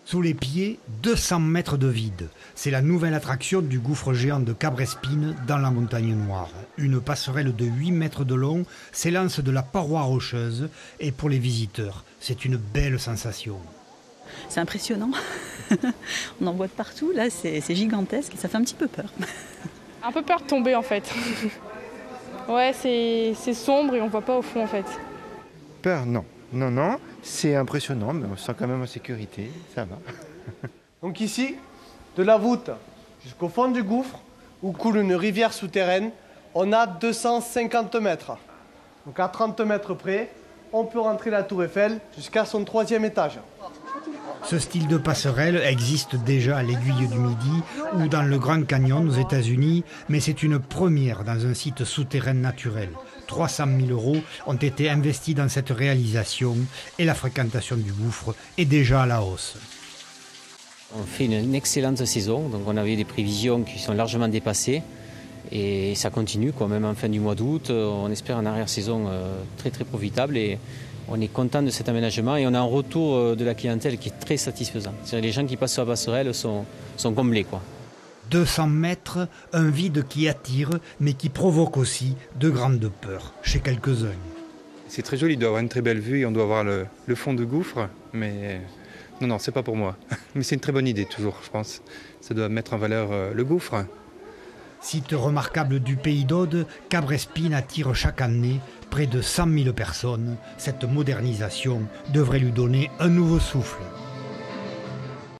Sous les pieds, 200 mètres de vide. C'est la nouvelle attraction du gouffre géant de Cabrespine dans la Montagne Noire. Une passerelle de 8 mètres de long s'élance de la paroi rocheuse et pour les visiteurs, c'est une belle sensation. C'est impressionnant. On en voit de partout, là c'est gigantesque et ça fait un petit peu peur. Un peu peur de tomber en fait. Ouais, c'est sombre et on voit pas au fond en fait. Peur, non. Non, c'est impressionnant, mais on se sent quand même en sécurité, ça va. Donc ici, de la voûte jusqu'au fond du gouffre, où coule une rivière souterraine, on a 250 mètres. Donc à 30 mètres près, on peut rentrer la tour Eiffel jusqu'à son 3e étage. Ce style de passerelle existe déjà à l'Aiguille du Midi ou dans le Grand Canyon aux États-Unis, mais c'est une première dans un site souterrain naturel. 300 000 € ont été investis dans cette réalisation et la fréquentation du gouffre est déjà à la hausse. On fait une excellente saison, donc on avait des prévisions qui sont largement dépassées et ça continue, même en fin du mois d'août. On espère une arrière-saison très très profitable et on est content de cet aménagement et on a un retour de la clientèle qui est très satisfaisant. C'est-à-dire les gens qui passent sur la passerelle sont comblés, 200 mètres, un vide qui attire, mais qui provoque aussi de grandes peurs chez quelques-uns. C'est très joli, il doit avoir une très belle vue et on doit voir le fond du gouffre, mais non, c'est pas pour moi. Mais c'est une très bonne idée toujours, je pense. Ça doit mettre en valeur le gouffre. Site remarquable du pays d'Aude, Cabrespine attire chaque année près de 100 000 personnes. Cette modernisation devrait lui donner un nouveau souffle.